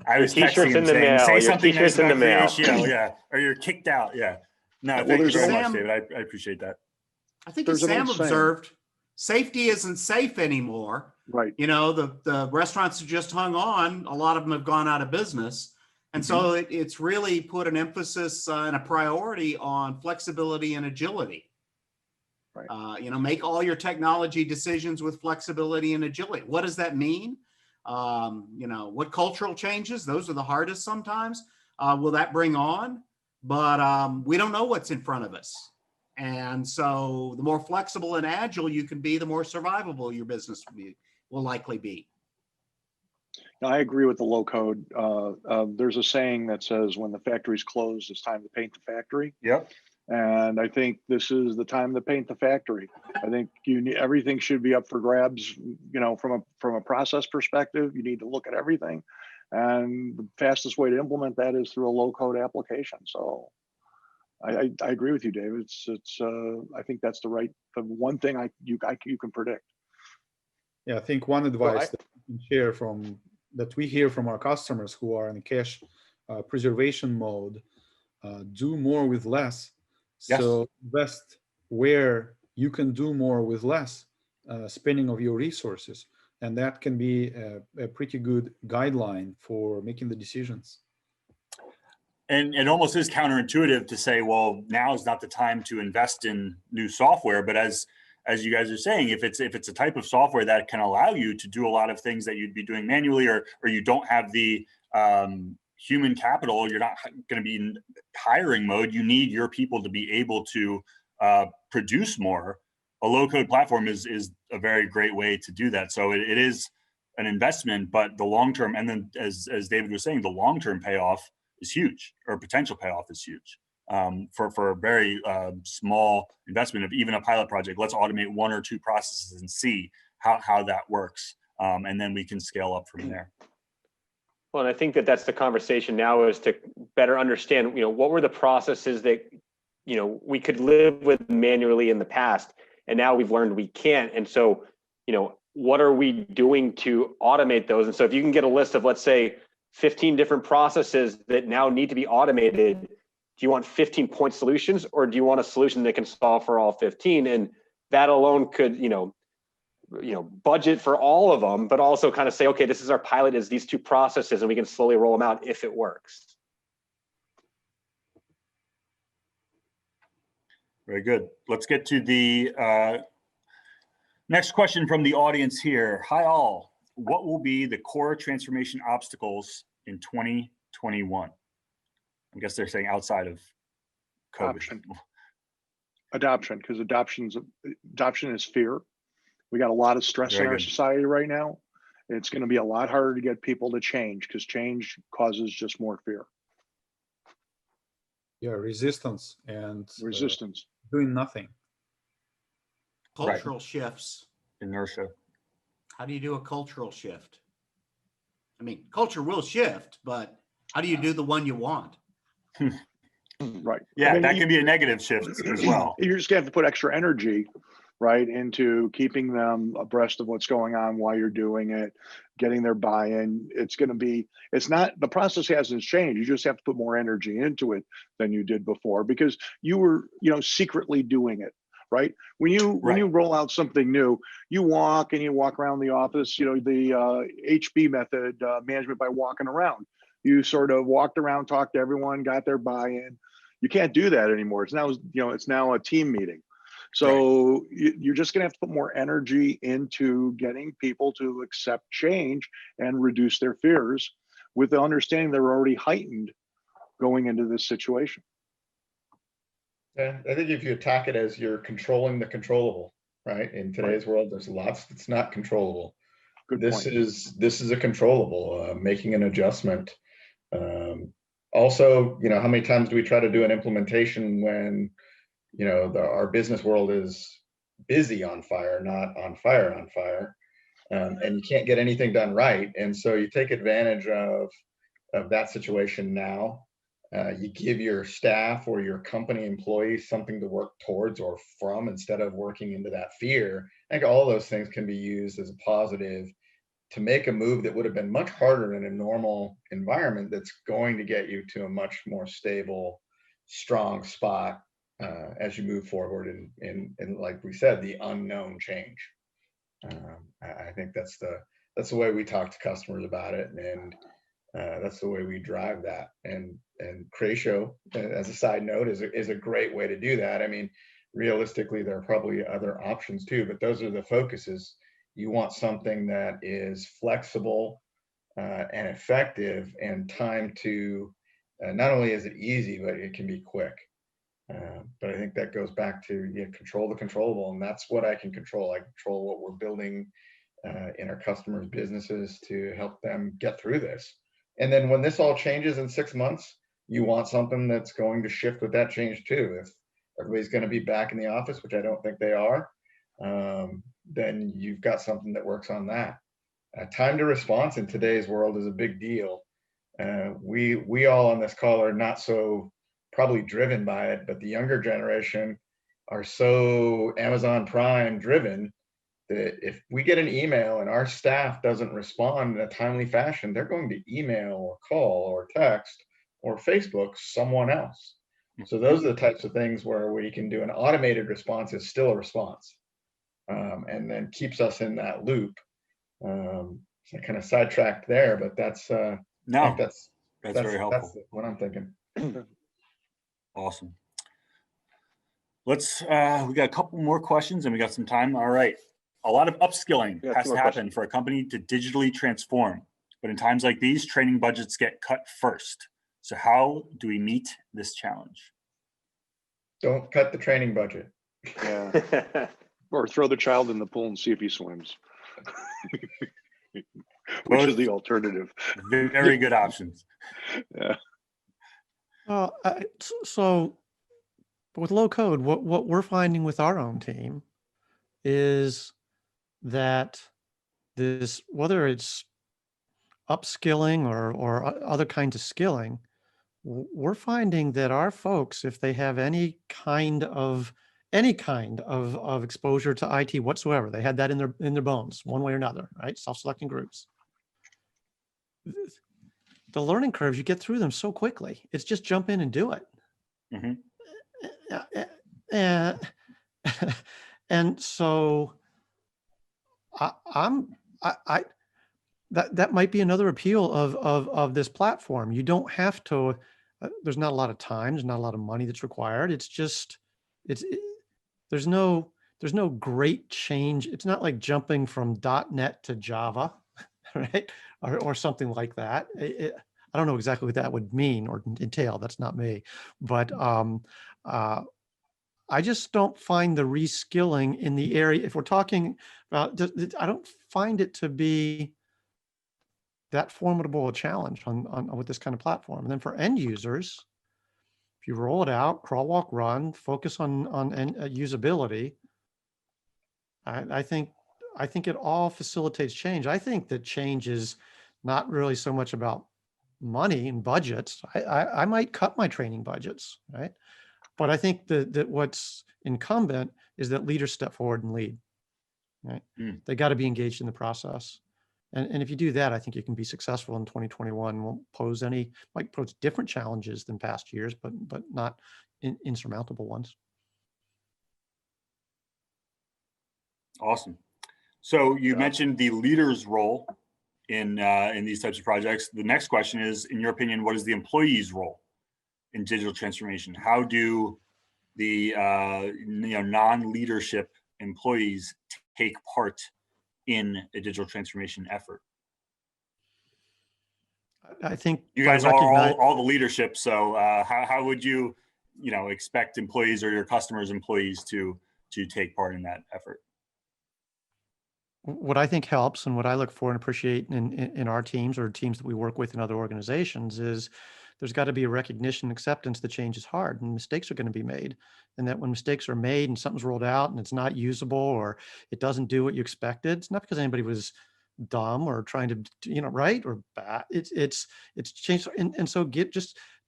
I was texting him saying, say something nice about Creatio, yeah, or you're kicked out, yeah. No, thank you very much, David. I appreciate that. I think as Sam observed, safety isn't safe anymore. Right. The restaurants have just hung on. A lot of them have gone out of business. And so it's really put an emphasis and a priority on flexibility and agility. Right. Make all your technology decisions with flexibility and agility. What does that mean? What cultural changes? Those are the hardest sometimes. Will that bring on? But we don't know what's in front of us. And so the more flexible and agile you can be, the more survivable your business will likely be. I agree with the LowCode. There's a saying that says when the factory's closed, it's time to paint the factory. Yep. And I think this is the time to paint the factory. I think everything should be up for grabs. From a process perspective, you need to look at everything, and the fastest way to implement that is through a low-code application. So I agree with you, David. I think that's the one thing you can predict. Yeah, I think one advice that we can share that we hear from our customers who are in cash preservation mode: do more with less. Yes. So invest where you can do more with less spending of your resources, and that can be a pretty good guideline for making the decisions. And it almost is counterintuitive to say, well, now is not the time to invest in new software. But as you guys are saying, if it's a type of software that can allow you to do a lot of things that you'd be doing manually, or you don't have the human capital, you're not going to be in hiring mode, you need your people to be able to produce more. A low-code platform is a very great way to do that. So it is an investment, but the long-term, and then as David was saying, the long-term payoff is huge, or potential payoff is huge. For a very small investment of even a pilot project, let's automate 1 or 2 processes and see how that works. And then we can scale up from there. Well, and I think that's the conversation now, is to better understand, what were the processes that, we could live with manually in the past, and now we've learned we can't. And so, what are we doing to automate those? And so if you can get a list of, let's say, 15 different processes that now need to be automated, do you want 15 point solutions, or do you want a solution that can solve for all 15? And that alone could, budget for all of them, but also kind of say, okay, this is our pilot, is these 2 processes, and we can slowly roll them out if it works. Very good. Let's get to the next question from the audience here. Hi all, what will be the core transformation obstacles in 2021? I guess they're saying outside of COVID. Adoption, because adoption is fear. We got a lot of stress in our society right now. It's going to be a lot harder to get people to change, because change causes just more fear. Yeah, resistance and doing nothing. Cultural shifts. Inertia. How do you do a cultural shift? I mean, culture will shift, but how do you do the one you want? Right. Yeah, that can be a negative shift as well. You're just going to have to put extra energy, right, into keeping them abreast of what's going on while you're doing it, getting their buy-in. The process hasn't changed. You just have to put more energy into it than you did before, because you were, secretly doing it, right? When you roll out something new, you walk around the office, the HB method, management by walking around. You sort of walked around, talked to everyone, got their buy-in. You can't do that anymore. It's now a team meeting. So you're just going to have to put more energy into getting people to accept change and reduce their fears, with the understanding they're already heightened going into this situation. Yeah, I think if you attack it as you're controlling the controllable, right? In today's world, there's lots that's not controllable. This is a controllable, making an adjustment. Also, how many times do we try to do an implementation when, our business world is busy on fire, not on fire, and you can't get anything done right. And so you take advantage of that situation now. You give your staff or your company employees something to work towards or from, instead of working into that fear. I think all those things can be used as a positive to make a move that would have been much harder in a normal environment, that's going to get you to a much more stable, strong spot as you move forward in like we said, the unknown change. I think that's the way we talk to customers about it, and that's the way we drive that. And Creatio, as a side note, is a great way to do that. I mean, realistically, there are probably other options too, but those are the focuses. You want something that is flexible and effective, and time to, not only is it easy, but it can be quick. But I think that goes back to control the controllable, and that's what I can control. I control what we're building in our customers' businesses to help them get through this. And then when this all changes in 6 months, you want something that's going to shift with that change too. everybody's going to be back in the office, which I don't think they are, then you've got something that works on that. Time to response in today's world is a big deal. We all on this call are not so probably driven by it, but the younger generation are so Amazon Prime driven that if we get an email and our staff doesn't respond in a timely fashion, they're going to email or call or text or Facebook someone else. So those are the types of things where we can do an automated response is still a response, and then keeps us in that loop. So I kind of sidetracked there, but that's I think that's very helpful. That's what I'm thinking. Awesome. Let's we got a couple more questions and we got some time. All right. A lot of upskilling has to happen for a company to digitally transform. But in times like these, training budgets get cut first. So how do we meet this challenge? Don't cut the training budget. Yeah. Or throw the child in the pool and see if he swims. Which is the alternative. Very good options. Yeah. So with low code, what we're finding with our own team is that this, whether it's upskilling or other kinds of skilling, we're finding that our folks, if they have any kind of exposure to IT whatsoever, they had that in their bones, one way or another, right? Self-selecting groups. The learning curves, you get through them so quickly. It's just jump in and do it. Mm-hmm. And so that might be another appeal of this platform. You don't have to, there's not a lot of time, there's not a lot of money that's required. It's just, there's no great change. It's not like jumping from .NET to Java, right? Or something like that. I don't know exactly what that would mean or entail. That's not me. But I just don't find the reskilling in the area, if we're talking about, I don't find it to be that formidable a challenge on with this kind of platform. And then for end users, if you roll it out, crawl, walk, run, focus on usability, I think it all facilitates change. I think that change is not really so much about money and budgets. I might cut my training budgets, right? But I think that what's incumbent is that leaders step forward and lead, right? They got to be engaged in the process. And if you do that, I think you can be successful in 2021. Might pose different challenges than past years, but not insurmountable ones. Awesome. So you mentioned the leader's role in these types of projects. The next question is, in your opinion, what is the employee's role in digital transformation? How do the non-leadership employees take part in a digital transformation effort? I think you guys are all the leadership. So how would you expect employees or your customers' employees to take part in that effort? What I think helps and what I look for and appreciate in our teams or teams that we work with in other organizations is there's got to be a recognition and acceptance that change is hard and mistakes are going to be made. And that when mistakes are made and something's rolled out and it's not usable or it doesn't do what you expected, it's not because anybody was dumb or trying to, right or bad. It's changed. And so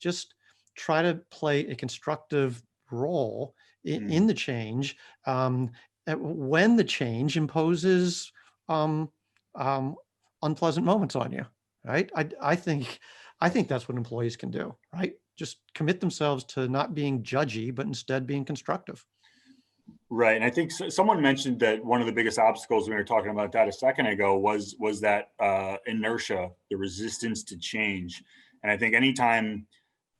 just try to play a constructive role in the change. When the change imposes unpleasant moments on you, right? I think that's what employees can do, right? Just commit themselves to not being judgy, but instead being constructive. Right, and I think someone mentioned that one of the biggest obstacles when we were talking about that a second ago was that inertia, the resistance to change. And I think anytime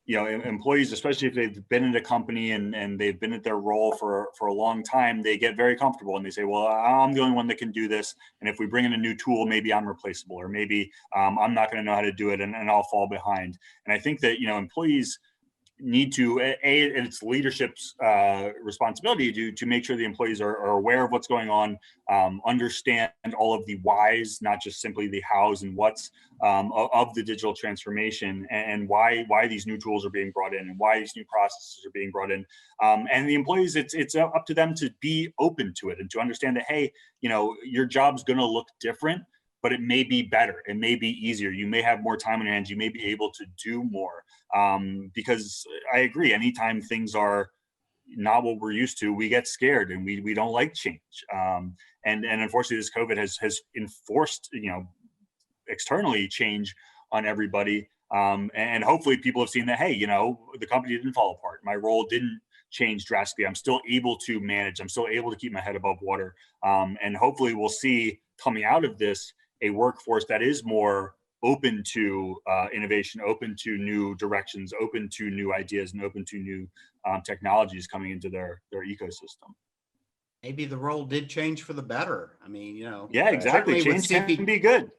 employees, especially if they've been in a company and they've been at their role for a long time, they get very comfortable and they say, well, I'm the only one that can do this. And if we bring in a new tool, maybe I'm replaceable, or maybe I'm not going to know how to do it and I'll fall behind. And I think that, employees need to, it's leadership's responsibility to make sure the employees are aware of what's going on, understand all of the whys, not just simply the hows and whats of the digital transformation, and why these new tools are being brought in and why these new processes are being brought in. And the employees, it's up to them to be open to it and to understand that, hey, your job's going to look different, but it may be better. It may be easier. You may have more time on your hands. You may be able to do more. Because I agree, anytime things are not what we're used to, we get scared and we don't like change. And unfortunately, this COVID has enforced, externally change on everybody. And hopefully people have seen that, hey, the company didn't fall apart. My role didn't change drastically. I'm still able to manage. I'm still able to keep my head above water. And hopefully we'll see coming out of this a workforce that is more open to innovation, open to new directions, open to new ideas, and open to new technologies coming into their ecosystem. Maybe the role did change for the better. I mean, Yeah, exactly. Change can be good.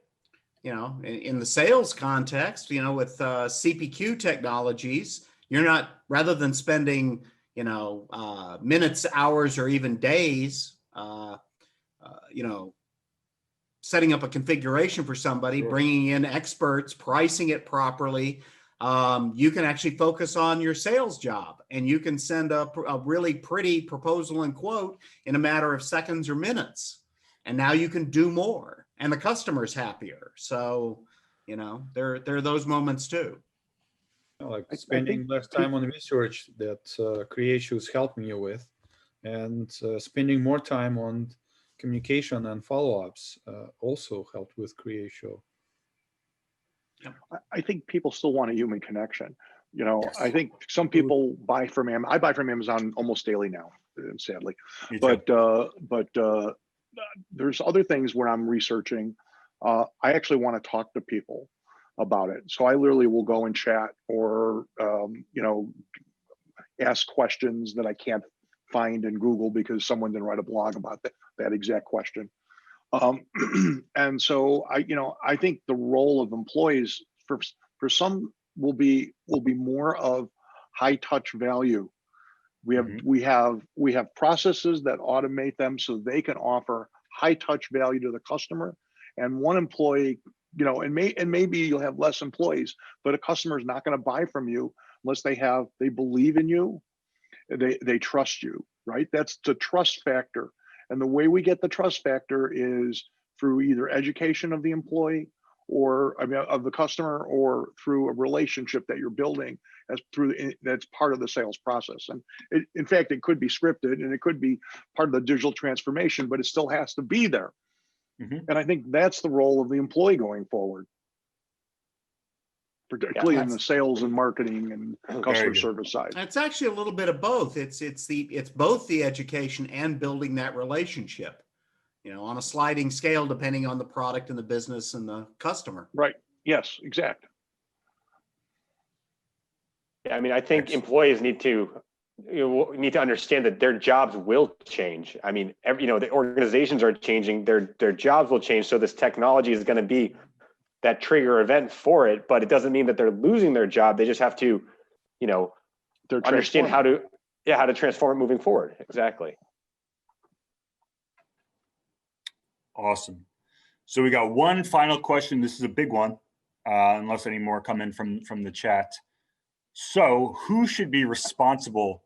In the sales context, with CPQ technologies, you're not, rather than spending, minutes, hours, or even days, setting up a configuration for somebody, Sure. bringing in experts, pricing it properly, you can actually focus on your sales job, and you can send a really pretty proposal and quote in a matter of seconds or minutes. And now you can do more, and the customer's happier. So, there are those moments too. Like spending less time on research that Creatio has helped me with, and spending more time on communication and follow-ups also helped with Creatio. I think people still want a human connection. Yes. I think some people buy from Amazon. I buy from Amazon almost daily now, sadly. Me too. But there's other things when I'm researching. I actually want to talk to people about it. So I literally will go and chat or ask questions that I can't find in Google because someone didn't write a blog about that exact question. And so I think the role of employees for some will be more of high touch value. We have processes that automate them so they can offer high touch value to the customer. And one employee, and maybe you'll have less employees, but a customer is not going to buy from you unless they believe in you, they trust you, right? That's the trust factor. And the way we get the trust factor is through either education of the employee or of the customer, or through a relationship that you're building that's part of the sales process. And in fact, it could be scripted and it could be part of the digital transformation, but it still has to be there. Mm-hmm. And I think that's the role of the employee going forward, particularly in the sales and marketing and customer service side. It's actually a little bit of both. It's both the education and building that relationship, on a sliding scale, depending on the product and the business and the customer. Right. Yes, exactly. Yeah, I think employees need to understand that their jobs will change. The organizations are changing, their jobs will change. So this technology is going to be that trigger event for it, but it doesn't mean that they're losing their job. They just have to, understand how to transform it moving forward. Exactly. Awesome. So we got one final question. This is a big one, unless any more come in from the chat. So who should be responsible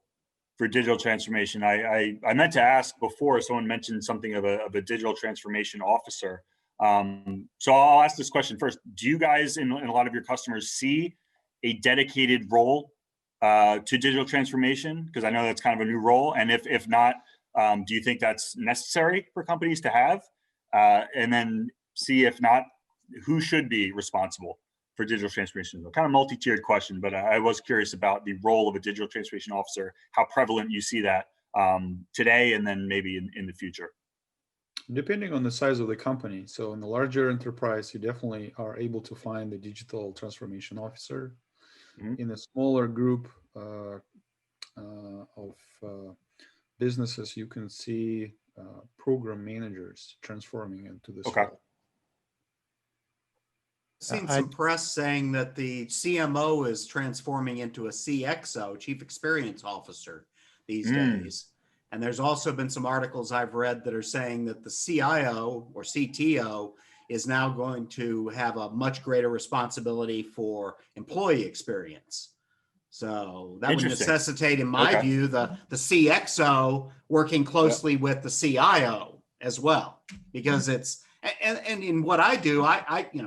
for digital transformation? I meant to ask before, someone mentioned something of a digital transformation officer. So I'll ask this question first. Do you guys in a lot of your customers see a dedicated role to digital transformation? Because I know that's kind of a new role. And if not, do you think that's necessary for companies to have? And then see if not, who should be responsible for digital transformation? Kind of multi-tiered question, but I was curious about the role of a digital transformation officer, how prevalent you see that today and then maybe in the future. Depending on the size of the company. So in the larger enterprise, you definitely are able to find the digital transformation officer. Mm-hmm. In a smaller group of businesses, you can see program managers transforming into this role. Seen I- some press saying that the CMO is transforming into a CXO, Chief Experience Officer, these days. And there's also been some articles I've read that are saying that the CIO or CTO is now going to have a much greater responsibility for employee experience. So that would Interesting. necessitate, in my Okay. view, the CXO working closely with the CIO as well, because it's, and in what I do,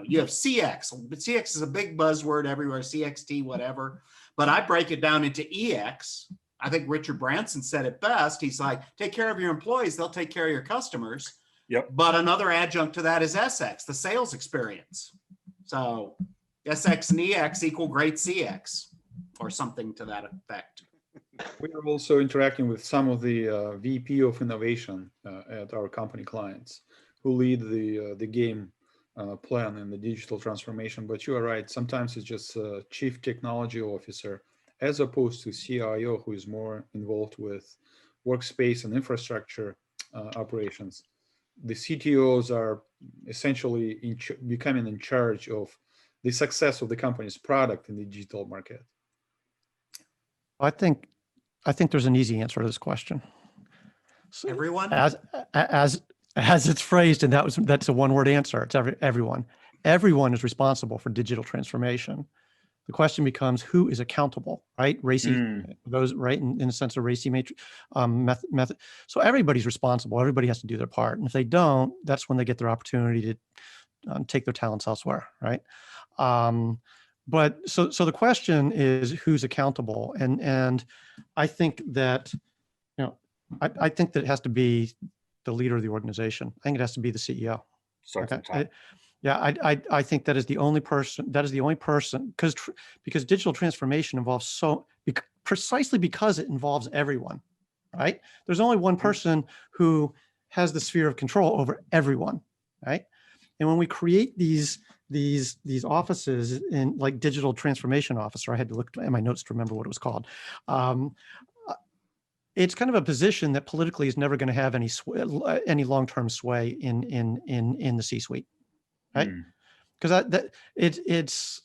you have CX, but CX is a big buzzword everywhere, CXT, whatever, but I break it down into EX. I think Richard Branson said it best. He's like, take care of your employees, they'll take care of your customers. Yep. But another adjunct to that is SX, the sales experience. So SX and EX equal great CX or something to that effect. We are also interacting with some of the VP of innovation at our company clients who lead the game plan and the digital transformation. But you are right, sometimes it's just a chief technology officer as opposed to CIO, who is more involved with workspace and infrastructure operations. The CTOs are essentially becoming in charge of the success of the company's product in the digital market. I think there's an easy answer to this question. So Everyone? as it's phrased, and that's a one-word answer. It's everyone. Everyone is responsible for digital transformation. The question becomes, who is accountable, right? Those right in the sense of RACI matrix method. So everybody's responsible. Everybody has to do their part, and if they don't, that's when they get their opportunity to take their talents elsewhere, right? But so the question is, who's accountable? And I think that, I think that it has to be the leader of the organization. I think it has to be the CEO. Start from Okay. top. I think that is the only person, because digital transformation involves precisely because it involves everyone, right? There's only one person who has the sphere of control over everyone, right? And when we create these offices in like digital transformation officer, I had to look at my notes to remember what it was called. It's kind of a position that politically is never going to have any long-term sway in the C-suite, right? Because it's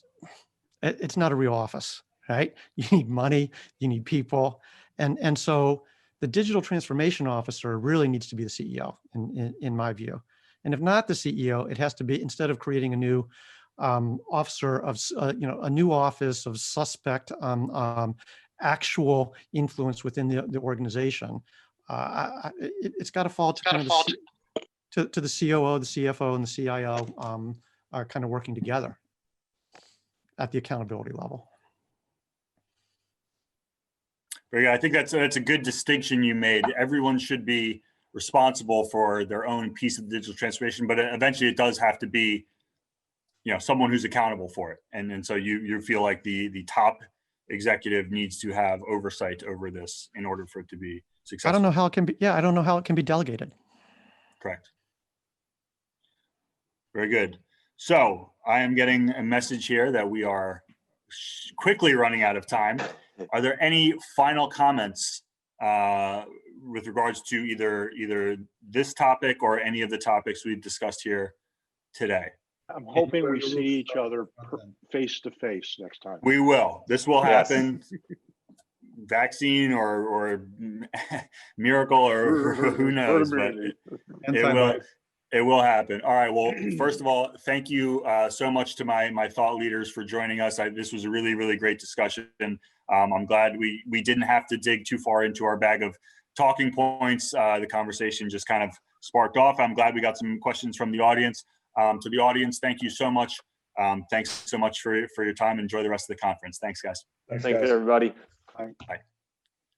not a real office, right? You need money, you need people, and so the digital transformation officer really needs to be the CEO, in my view. And if not the CEO, it has to be, instead of creating a new officer of a new office of suspect actual influence within the organization, it's got to fall to kind of to the COO, the CFO, and the CIO are kind of working together at the accountability level. Very good. I think that's a good distinction you made. Everyone should be responsible for their own piece of digital transformation, but eventually it does have to be, someone who's accountable for it. And so you feel like the top executive needs to have oversight over this in order for it to be successful. I don't know how it can be. Yeah, I don't know how it can be delegated. Correct. Very good. So I am getting a message here that we are quickly running out of time. Are there any final comments with regards to either this topic or any of the topics we've discussed here today? I'm hoping we see each other face to face next time. We will. This will happen. Yes. Vaccine or miracle or who knows, but it will happen. All right. Well, first of all, thank you so much to my thought leaders for joining us. This was a really, really great discussion. I'm glad we didn't have to dig too far into our bag of talking points. The conversation just kind of sparked off. I'm glad we got some questions from the audience. To the audience, thank you so much. Thanks so much for your time. Enjoy the rest of the conference. Thanks, guys. Thanks everybody. Bye. Bye.